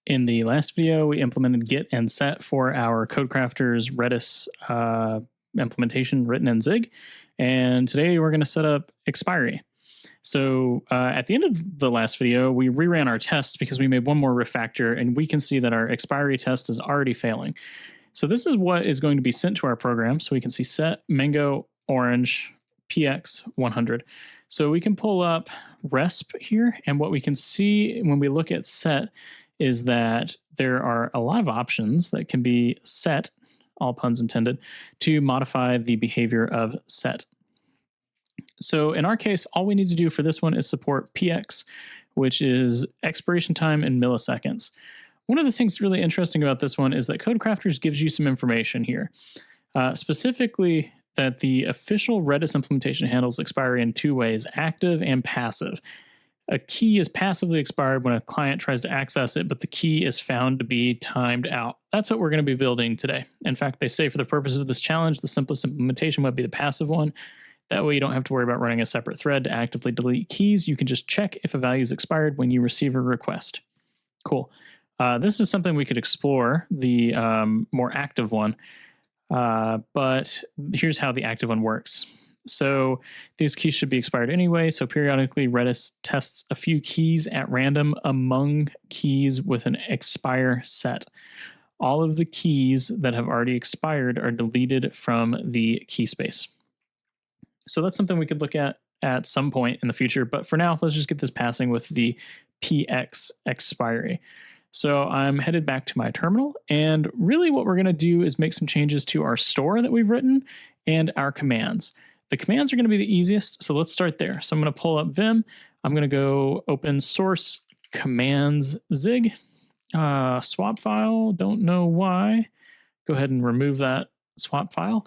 In the last video, we implemented get and set for our CodeCrafters Redis implementation written in Zig. And today we're going to set up Expiry. So at the end of the last video, we reran our tests because we made one more refactor, and we can see that our Expiry test is already failing. So this is what is going to be sent to our program. So we can see set mango orange px 100. So we can pull up resp here, and what we can see when we look at set is that there are a lot of options that can be set, all puns intended, to modify the behavior of set. So in our case, all we need to do for this one is support px, which is expiration time in milliseconds. One of the things really interesting about this one is that CodeCrafters gives you some information here, specifically that the official Redis implementation handles expiry in two ways, active and passive. A key is passively expired when a client tries to access it, but the key is found to be timed out. That's what we're going to be building today. In fact, they say for the purpose of this challenge, the simplest implementation would be the passive one. That way you don't have to worry about running a separate thread to actively delete keys. You can just check if a value is expired when you receive a request. Cool. This is something we could explore, the more active one, but here's how the active one works. So these keys should be expired anyway. So periodically Redis tests a few keys at random among keys with an expire set. All of the keys that have already expired are deleted from the key space. So that's something we could look at some point in the future. But for now, let's just get this passing with the px expiry. So I'm headed back to my terminal, and really what we're going to do is make some changes to our store that we've written and our commands. The commands are going to be the easiest, so let's start there. So I'm going to pull up Vim. I'm going to go open source commands Zig. Swap file, don't know why. Go ahead and remove that swap file.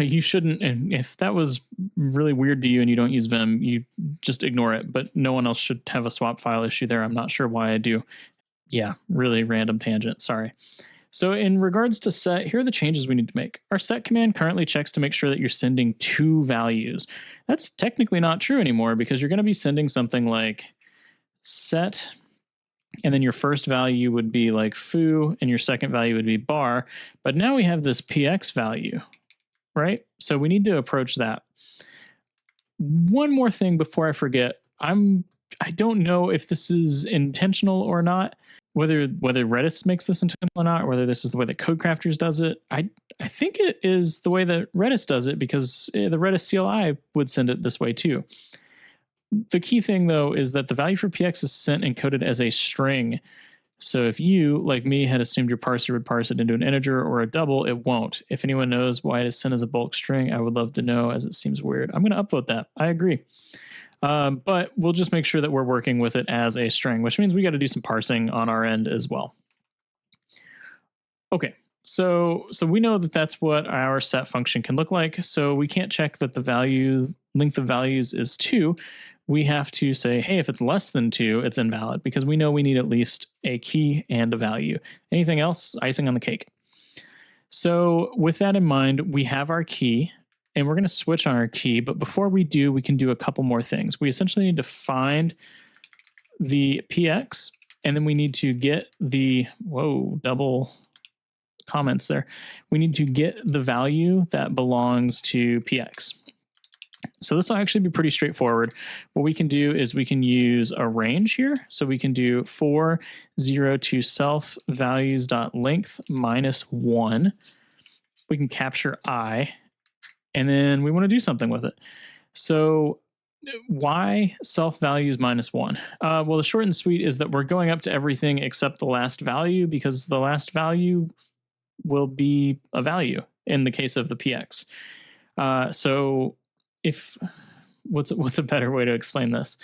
You shouldn't, and if that was really weird to you and you don't use Vim, you just ignore it, but no one else should have a swap file issue there. I'm not sure why I do. Yeah, really random tangent, sorry. So in regards to set, here are the changes we need to make. Our set command currently checks to make sure that you're sending two values. That's technically not true anymore because you're going to be sending something like set, and then your first value would be like foo, and your second value would be bar. But now we have this px value, right? So we need to approach that. One more thing before I forget, I don't know if this is intentional or not, whether Redis makes this intentional or not, or whether this is the way that CodeCrafters does it. I think it is the way that Redis does it because the Redis CLI would send it this way too. The key thing though is that the value for px is sent encoded as a string. So if you, like me, had assumed your parser would parse it into an integer or a double, it won't. If anyone knows why it is sent as a bulk string, I would love to know, as it seems weird. I'm going to upvote that. I agree. But we'll just make sure that we're working with it as a string, which means we got to do some parsing on our end as well. Okay, so we know that that's what our set function can look like. So we can't check that the length of values is 2. We have to say, hey, if it's less than 2, it's invalid because we know we need at least a key and a value. Anything else, icing on the cake. So with that in mind, we have our key and we're going to switch on our key. But before we do, we can do a couple more things. We essentially need to find the px, and then we need to get the, double comments there. We need to get the value that belongs to px. So this will actually be pretty straightforward. What we can do is we can use a range here. So we can do for 0 to self values.length -1. We can capture I, and then we want to do something with it. So why self values -1? Well, the short and sweet is that we're going up to everything except the last value because the last value will be a value in the case of the px. So if what's a better way to explain this?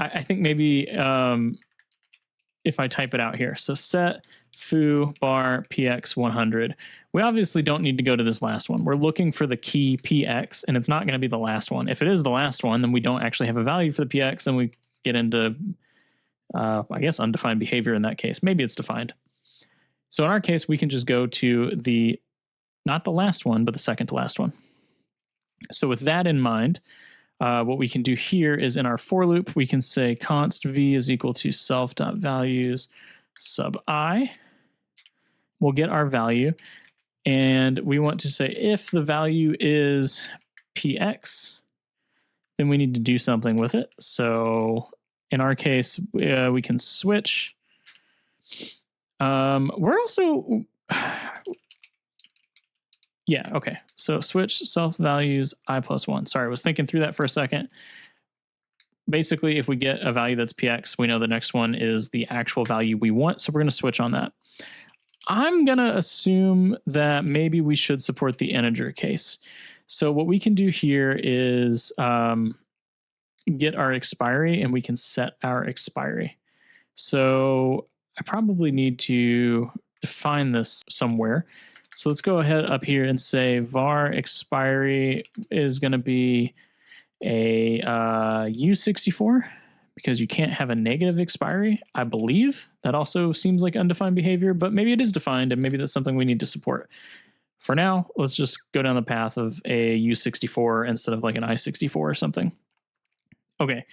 I think maybe if I type it out here. So set foo bar px 100. We obviously don't need to go to this last one. We're looking for the key px, and it's not going to be the last one. If it is the last one, then we don't actually have a value for the px, then we get into, I guess, undefined behavior in that case. Maybe it's defined. So in our case, we can just go to the, not the last one, but the second to last one. So with that in mind, what we can do here is in our for loop, we can say const v is equal to self.values sub I. We'll get our value, and we want to say if the value is px, then we need to do something with it. So in our case, we can switch. We're also, yeah, okay. So switch self values I plus 1. Sorry, I was thinking through that for a second. Basically, if we get a value that's px, we know the next one is the actual value we want. So we're going to switch on that. I'm going to assume that maybe we should support the integer case. So what we can do here is get our expiry, and we can set our expiry. So I probably need to define this somewhere. So let's go ahead up here and say var expiry is going to be a U64, because you can't have a negative expiry, I believe. That also seems like undefined behavior, but maybe it is defined, and maybe that's something we need to support. For now, let's just go down the path of a U64 instead of like an I64 or something. Okay,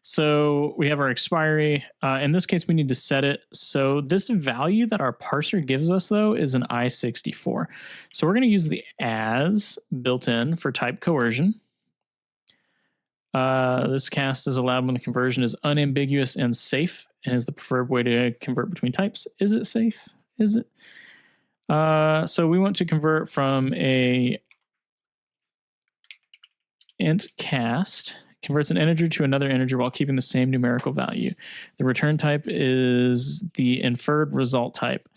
so we have our expiry. In this case, we need to set it. So this value that our parser gives us, though, is an I64. So we're going to use the as built in for type coercion. This cast is allowed when the conversion is unambiguous and safe, and is the preferred way to convert between types. Is it safe? Is it? So we want to convert from a int cast, converts an integer to another integer while keeping the same numerical value. The return type is the inferred result type.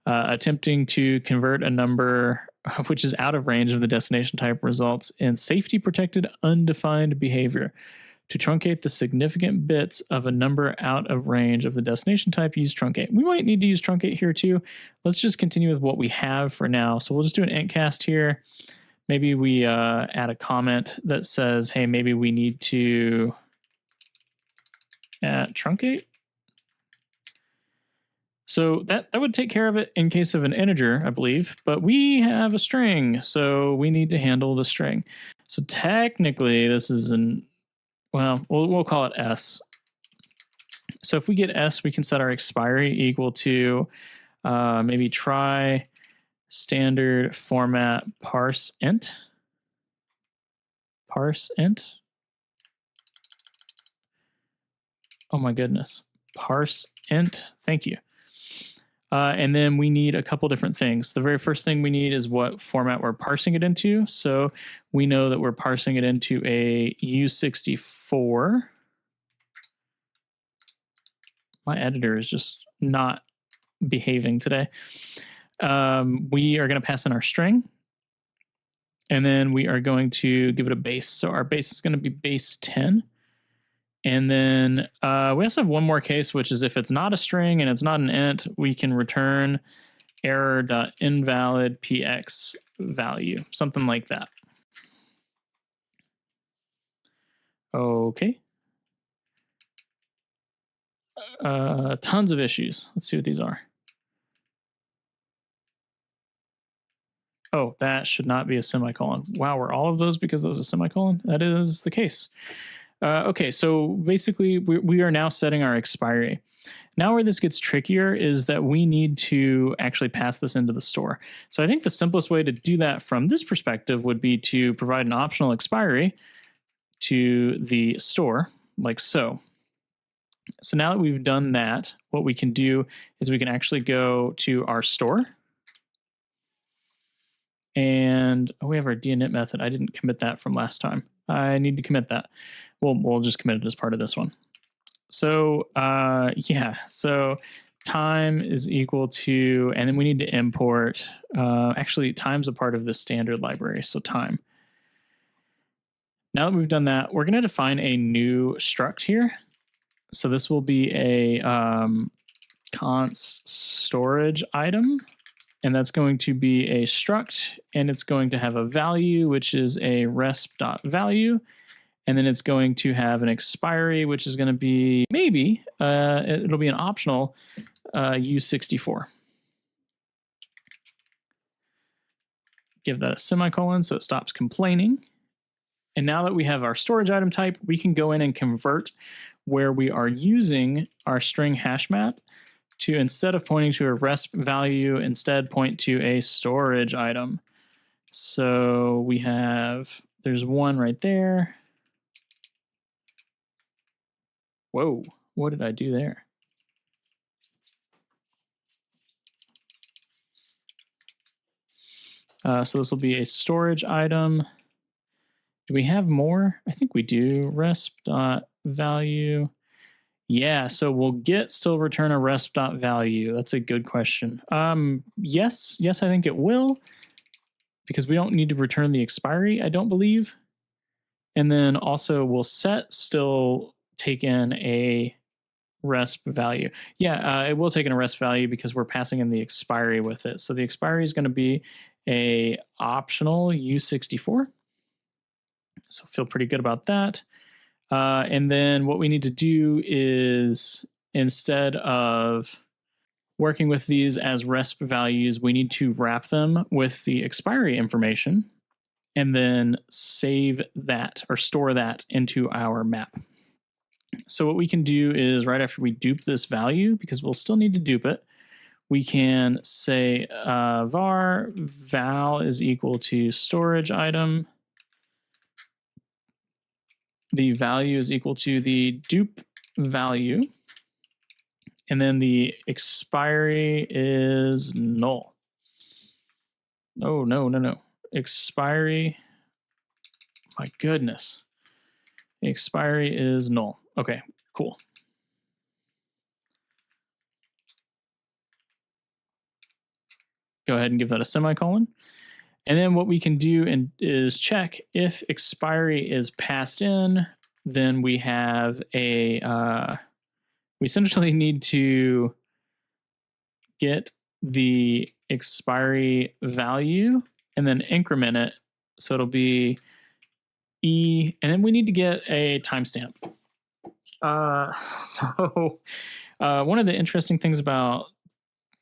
Attempting to convert a number which is out of range of the destination type results in safety protected undefined behavior. To truncate the significant bits of a number out of range of the destination type, use truncate. We might need to use truncate here too. Let's just continue with what we have for now. So we'll just do an int cast here. Maybe we add a comment that says, hey, maybe we need to add truncate. So that would take care of it in case of an integer, I believe, but we have a string, so we need to handle the string. So technically this is we'll call it S. So if we get S, we can set our expiry equal to maybe try standard format parse int. Parse int. Oh my goodness. Parse int. Thank you. And then we need a couple different things. The very first thing we need is what format we're parsing it into. So we know that we're parsing it into a U64. My editor is just not behaving today. We are going to pass in our string. And then we are going to give it a base. So our base is going to be base 10. And then we also have one more case, which is if it's not a string and it's not an int, we can return error.invalid px value, something like that. Okay. Tons of issues. Let's see what these are. Oh, that should not be a semicolon. Wow, were all of those because that was a semicolon? That is the case. Okay, so basically we are now setting our expiry. Now where this gets trickier is that we need to actually pass this into the store. So I think the simplest way to do that from this perspective would be to provide an optional expiry to the store, like so. So now that we've done that, what we can do is we can actually go to our store. And we have our dinit method. I didn't commit that from last time. I need to commit that. We'll just commit it as part of this one. So yeah, so time is equal to, and then we need to import, actually time's a part of the standard library, so time. Now that we've done that, we're going to define a new struct here. So this will be a const storage item, and that's going to be a struct, and it's going to have a value, which is a resp.value. And then it's going to have an expiry, which is going to be maybe, it'll be an optional U64. Give that a semicolon so it stops complaining. And now that we have our storage item type, we can go in and convert where we are using our string hash map to, instead of pointing to a resp value, instead point to a storage item. So we have, there's one right there. Whoa, what did I do there? So this will be a storage item. Do we have more? I think we do. Resp.value. Yeah, so will get still return a resp.value? That's a good question. Yes, I think it will, because we don't need to return the expiry, I don't believe. And then also will set still take in a resp value. Yeah, it will take in a resp value because we're passing in the expiry with it. So the expiry is going to be a optional U64. So feel pretty good about that. And then what we need to do is, instead of working with these as resp values, we need to wrap them with the expiry information and then save that or store that into our map. So what we can do is, right after we dupe this value, because we'll still need to dupe it, we can say var val is equal to storage item. The value is equal to the dupe value. And then the expiry is null. Oh, no. Expiry, my goodness. Expiry is null. Okay, cool. Go ahead and give that a semicolon. And then what we can do is check if expiry is passed in, then we have a, we essentially need to get the expiry value and then increment it. So it'll be E, and then we need to get a timestamp. So one of the interesting things about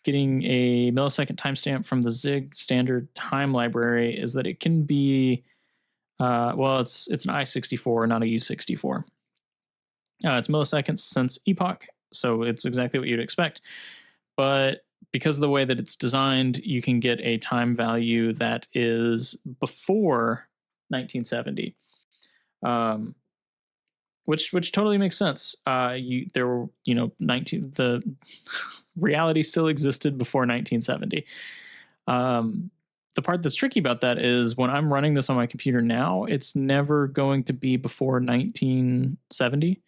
getting a millisecond timestamp from the Zig standard time library is that it can be, well, it's an I64, not a U64. It's milliseconds since epoch, so it's exactly what you'd expect. But because of the way that it's designed, you can get a time value that is before 1970, which totally makes sense. The reality still existed before 1970. The part that's tricky about that is when I'm running this on my computer now, it's never going to be before 1970.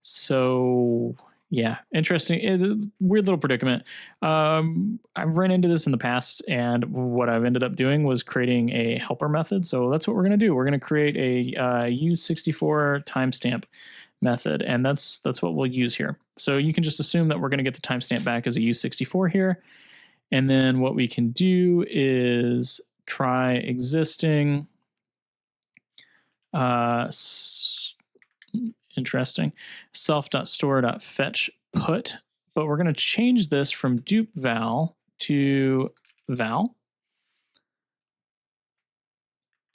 So yeah, interesting. Weird little predicament. I've run into this in the past, and what I've ended up doing was creating a helper method. So that's what we're going to do. We're going to create a U64 timestamp method, and that's what we'll use here. So you can just assume that we're going to get the timestamp back as a U64 here. And then what we can do is try existing. Interesting. Self.store.fetch put, but we're going to change this from dupe val to val.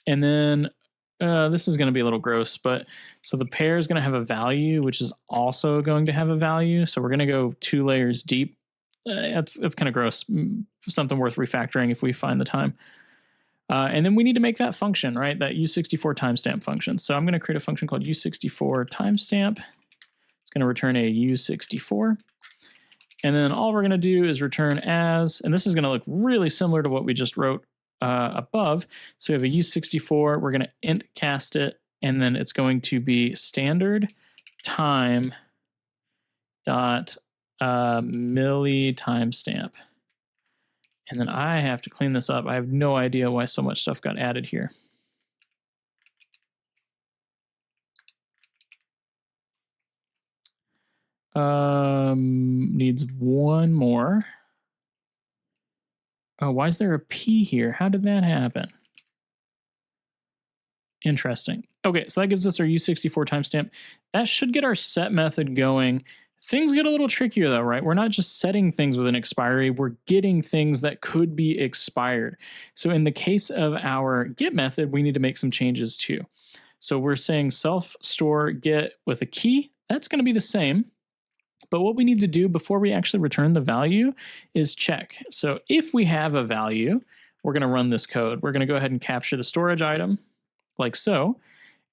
And then this is going to be a little gross, but so the pair is going to have a value, which is also going to have a value. So we're going to go 2 layers deep. That's kind of gross. Something worth refactoring if we find the time. And then we need to make that function, right? That U64 timestamp function. So I'm going to create a function called U64 timestamp. It's going to return a U64. And then all we're going to do is return as, and this is going to look really similar to what we just wrote above. So we have a U64. We're going to int cast it, and then it's going to be standard time dot milli timestamp. And then I have to clean this up. I have no idea why so much stuff got added here. Needs one more. Oh, why is there a P here? How did that happen? Interesting. Okay, so that gives us our U64 timestamp. That should get our set method going. Things get a little trickier though, right? We're not just setting things with an expiry, we're getting things that could be expired. So in the case of our get method, we need to make some changes too. So we're saying self store get with a key. That's going to be the same, But what we need to do before we actually return the value is check. So if we have a value, we're going to run this code. We're going to go ahead and capture the storage item like so.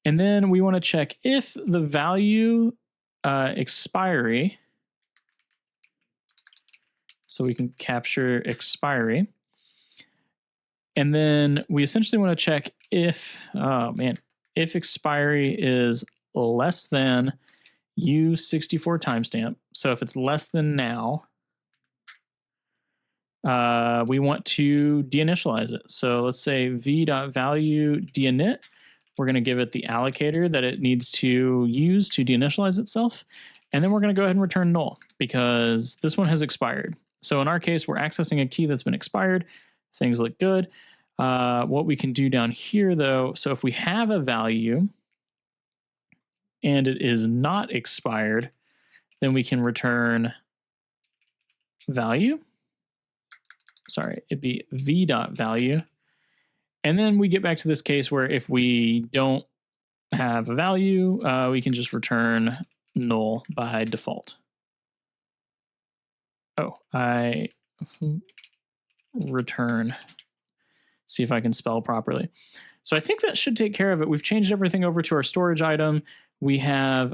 And then we want to check if the value expiry, so we can capture expiry. And then we essentially want to check if, if expiry is less than U64 timestamp. So if it's less than now, we want to deinitialize it. So let's say v.value deinit. We're going to give it the allocator that it needs to use to deinitialize itself. And then we're going to go ahead and return null because this one has expired. So in our case, we're accessing a key that's been expired. Things look good. What we can do down here, though, so if we have a value and it is not expired, then we can return value. Sorry, it'd be v.value. And then we get back to this case where if we don't have a value, we can just return null by default. Oh, I return, see if I can spell properly. So I think that should take care of it. We've changed everything over to our storage item. We have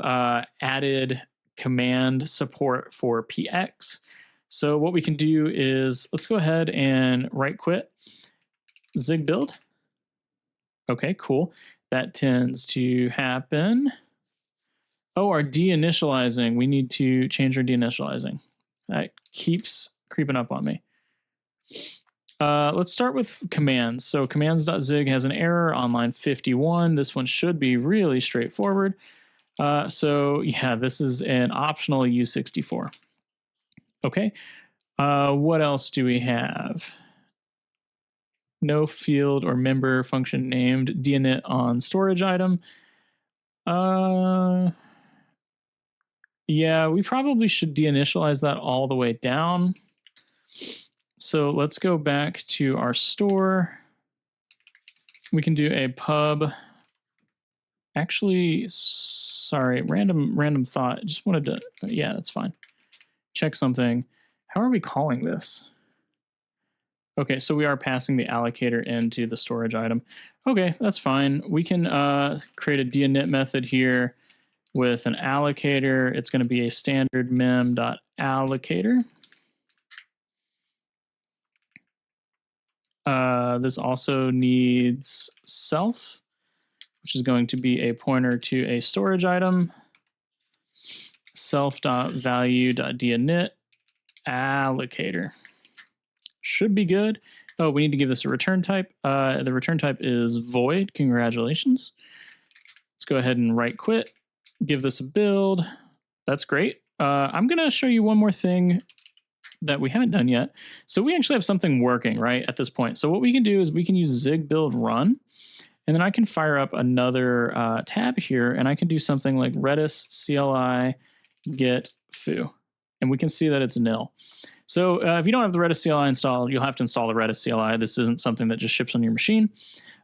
added command support for px. So what we can do is, let's go ahead and right quit Zig build. Okay, cool. That tends to happen. Oh, our deinitializing. We need to change our deinitializing. That keeps creeping up on me. Let's start with commands. So commands.zig has an error on line 51. This one should be really straightforward. So yeah, this is an optional U64. Okay. What else do we have? No field or member function named deinit on storage item. Yeah, we probably should deinitialize that all the way down. So let's go back to our store. We can do a pub. Actually, sorry, random thought. I just wanted to, yeah, that's fine. Check something. How are we calling this? Okay, so we are passing the allocator into the storage item. Okay, that's fine. We can create a deinit method here with an allocator. It's going to be a standard mem.allocator. This also needs self, which is going to be a pointer to a storage item. Self.value.deinit allocator. Should be good. Oh, we need to give this a return type. The return type is void. Congratulations. Let's go ahead and right quit. Give this a build. That's great. I'm going to show you one more thing that we haven't done yet. So we actually have something working right at this point. So what we can do is we can use zig build run, and then I can fire up another tab here, and I can do something like Redis CLI get foo, and we can see that it's nil. So if you don't have the Redis CLI installed, you'll have to install the Redis CLI. This isn't something that just ships on your machine.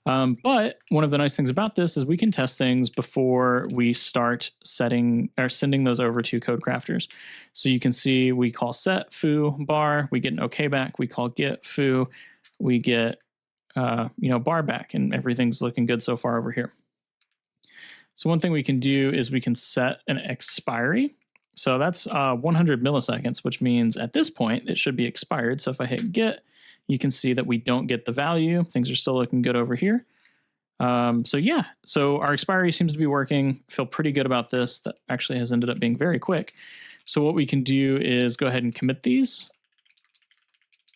But one of the nice things about this is we can test things before we start sending those over to code crafters. So you can see we call set foo bar, we get an OK back. We call get foo, we get bar back, and everything's looking good so far over here. So one thing we can do is we can set an expiry. So that's 100 milliseconds, which means at this point it should be expired. So if I hit get, you can see that we don't get the value. Things are still looking good over here. So yeah, so our expiry seems to be working. Feel pretty good about this. That actually has ended up being very quick. So what we can do is go ahead and commit these.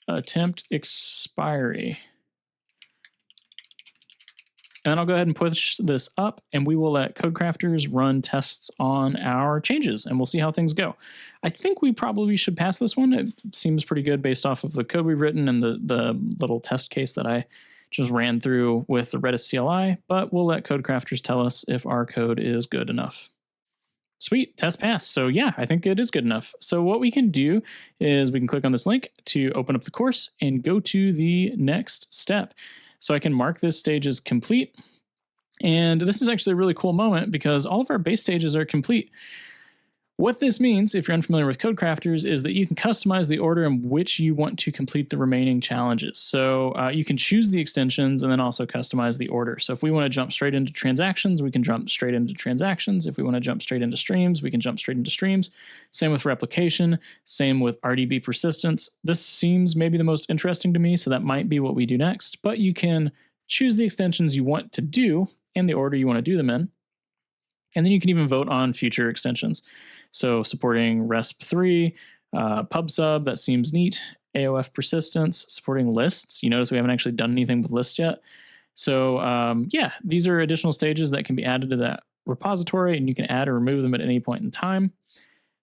Attempt expiry. And then I'll go ahead and push this up, and we will let code crafters run tests on our changes, and we'll see how things go. I think we probably should pass this one. It seems pretty good based off of the code we've written and the little test case that I just ran through with the Redis CLI, but we'll let code crafters tell us if our code is good enough. Sweet, test pass. So yeah, I think it is good enough. So what we can do is we can click on this link to open up the course and go to the next step. So I can mark this stage as complete. And this is actually a really cool moment because all of our base stages are complete. What this means, if you're unfamiliar with code crafters, is that you can customize the order in which you want to complete the remaining challenges. So you can choose the extensions and then also customize the order. So if we want to jump straight into transactions, we can jump straight into transactions. If we want to jump straight into streams, we can jump straight into streams. Same with replication, same with RDB persistence. This seems maybe the most interesting to me, so that might be what we do next. But you can choose the extensions you want to do and the order you want to do them in. And then you can even vote on future extensions. So supporting RESP3, PubSub, that seems neat. AOF persistence, supporting lists. You notice we haven't actually done anything with lists yet. So yeah, these are additional stages that can be added to that repository, and you can add or remove them at any point in time.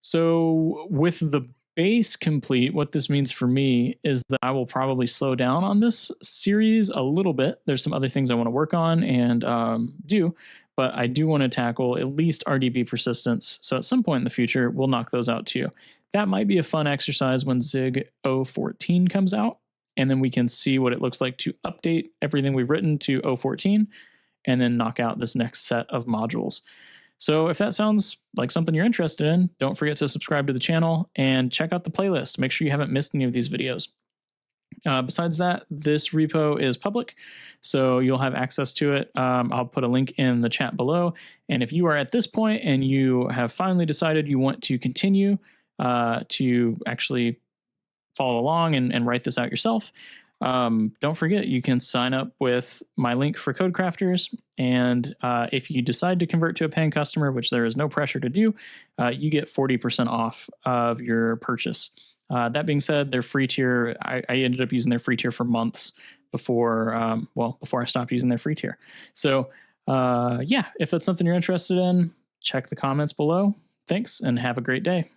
So with the base complete, what this means for me is that I will probably slow down on this series a little bit. There's some other things I want to work on and do, but I do want to tackle at least RDB persistence. So at some point in the future, we'll knock those out too. That might be a fun exercise when Zig 0.14 comes out, and then we can see what it looks like to update everything we've written to 0.14 and then knock out this next set of modules. So if that sounds like something you're interested in, don't forget to subscribe to the channel and check out the playlist. Make sure you haven't missed any of these videos. Besides that, this repo is public, so you'll have access to it. I'll put a link in the chat below. And if you are at this point and you have finally decided you want to continue to actually follow along and write this out yourself, don't forget you can sign up with my link for Code Crafters. And if you decide to convert to a paying customer, which there is no pressure to do, you get 40% off of your purchase. That being said, their free tier, I ended up using their free tier for months before, before I stopped using their free tier. So yeah, if that's something you're interested in, check the comments below. Thanks and have a great day.